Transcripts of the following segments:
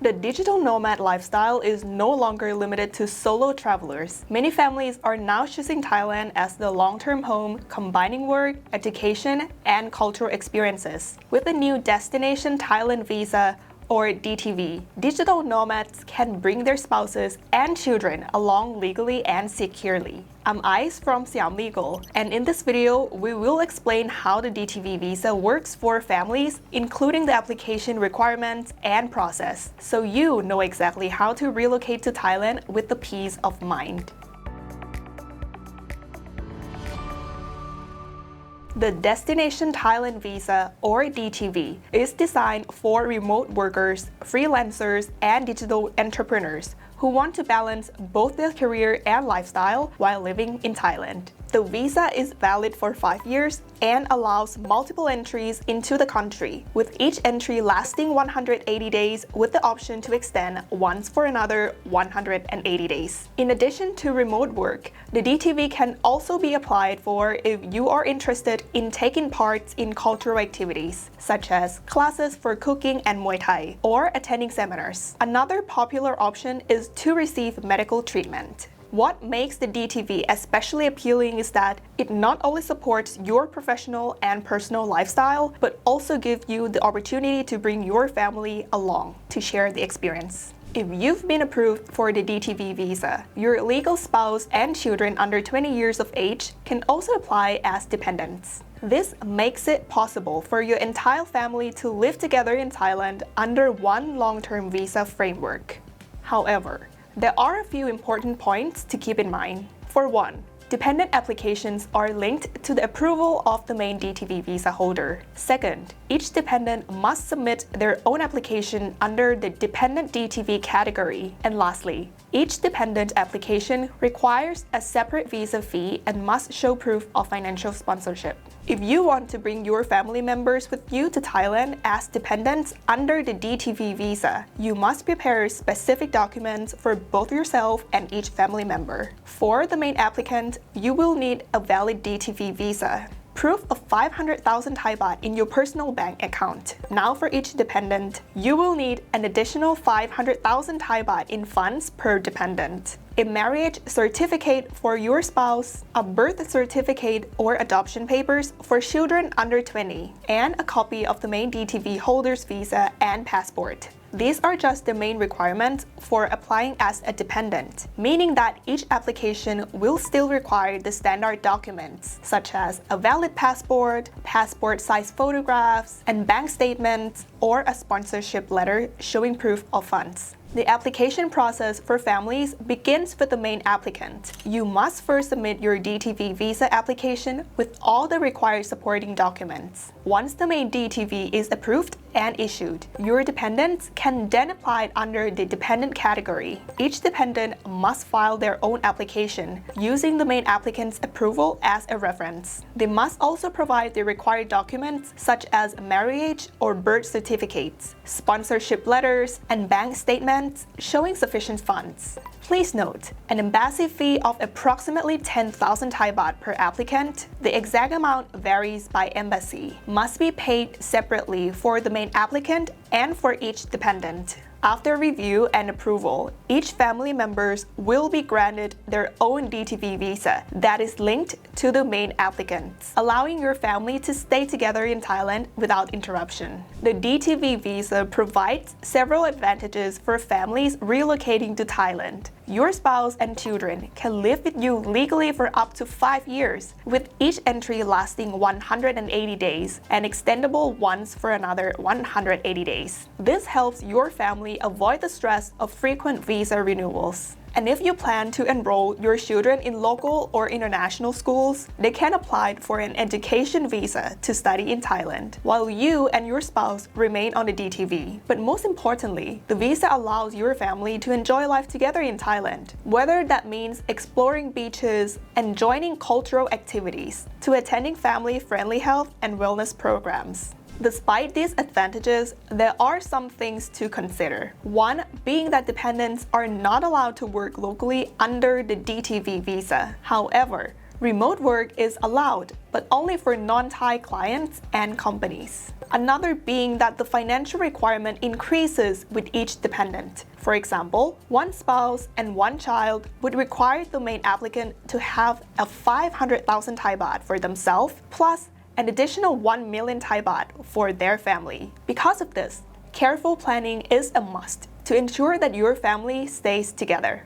The digital nomad lifestyle is no longer limited to solo travelers. Many families are now choosing Thailand as the long-term home, combining work, education, and cultural experiences. With the new Destination Thailand Visa, or DTV, digital nomads can bring their spouses and children along legally and securely. I'm 𝐼𝐬 from Siam Legal, and in this video, we will explain how the DTV Visa works for families, including the application requirements and process, so you know exactly how to relocate to Thailand with the peace of mind. The Destination Thailand Visa, or DTV, is designed for remote workers, freelancers, and digital entrepreneurs who want to balance both their career and lifestyle while living in Thailand. The visa is valid for 5 years and allows multiple entries into the country, with each entry lasting 180 days with the option to extend once for another 180 days. In addition to remote work, the DTV can also be applied for if you are interested in taking part in cultural activities, such as classes for cooking and Muay Thai, or attending seminars. Another popular option is to receive medical treatment. What makes the DTV especially appealing is that it not only supports your professional and personal lifestyle, but also gives you the opportunity to bring your family along to share the experience. If you've been approved for the DTV Visa, your legal spouse and children under 20 years of age can also apply as dependents. This makes it possible for your entire family to live together in Thailand under one long-term visa framework. However, there are a few important points to keep in mind. For one, dependent applications are linked to the approval of the main DTV visa holder. Second, each dependent must submit their own application under the dependent DTV category. And lastly, each dependent application requires a separate visa fee and must show proof of financial sponsorship. If you want to bring your family members with you to Thailand as dependents under the DTV visa, you must prepare specific documents for both yourself and each family member. For the main applicant, you will need a valid DTV visa, proof of 500,000 Thai baht in your personal bank account. Now for each dependent, you will need an additional 500,000 Thai baht in funds per dependent, a marriage certificate for your spouse, a birth certificate or adoption papers for children under 20, and a copy of the main DTV holder's visa and passport. These are just the main requirements for applying as a dependent, meaning that each application will still require the standard documents, such as a valid passport, passport-size photographs, and bank statements, or a sponsorship letter showing proof of funds. The application process for families begins with the main applicant. You must first submit your DTV visa application with all the required supporting documents. Once the main DTV is approved and issued, your dependents can then apply under the dependent category. Each dependent must file their own application using the main applicant's approval as a reference. They must also provide the required documents such as marriage or birth certificates, sponsorship letters, and bank statements showing sufficient funds. Please note, an embassy fee of approximately 10,000 Thai baht per applicant, the exact amount varies by embassy, must be paid separately for the main applicant and for each dependent. After review and approval, each family members will be granted their own DTV visa that is linked to the main applicants, allowing your family to stay together in Thailand without interruption. The DTV visa provides several advantages for families relocating to Thailand. Your spouse and children can live with you legally for up to 5 years, with each entry lasting 180 days and extendable once for another 180 days. This helps your family avoid the stress of frequent visa renewals. And if you plan to enroll your children in local or international schools, they can apply for an education visa to study in Thailand, while you and your spouse remain on the DTV. But most importantly, the visa allows your family to enjoy life together in Thailand, whether that means exploring beaches and joining cultural activities, to attending family-friendly health and wellness programs. Despite these advantages, there are some things to consider. One being that dependents are not allowed to work locally under the DTV visa. However, remote work is allowed, but only for non-Thai clients and companies. Another being that the financial requirement increases with each dependent. For example, one spouse and one child would require the main applicant to have a 500,000 Thai baht for themselves, plus an additional 1 million Thai baht for their family. Because of this, careful planning is a must to ensure that your family stays together.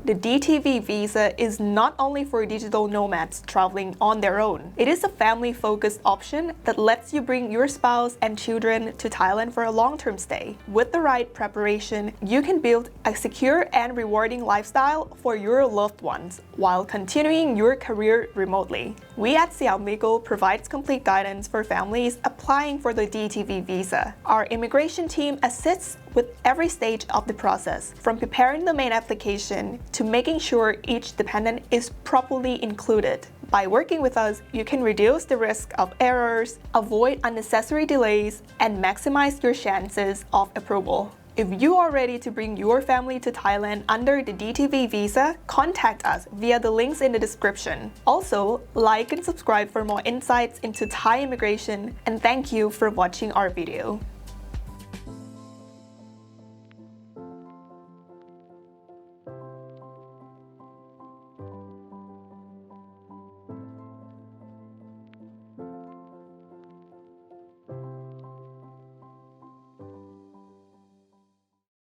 The DTV Visa is not only for digital nomads traveling on their own. It is a family-focused option that lets you bring your spouse and children to Thailand for a long-term stay. With the right preparation, you can build a secure and rewarding lifestyle for your loved ones while continuing your career remotely. We at Siam Legal provides complete guidance for families applying for the DTV Visa. Our immigration team assists with every stage of the process, from preparing the main application to making sure each dependent is properly included. By working with us, you can reduce the risk of errors, avoid unnecessary delays, and maximize your chances of approval. If you are ready to bring your family to Thailand under the DTV Visa, contact us via the links in the description. Also, like and subscribe for more insights into Thai immigration, and thank you for watching our video.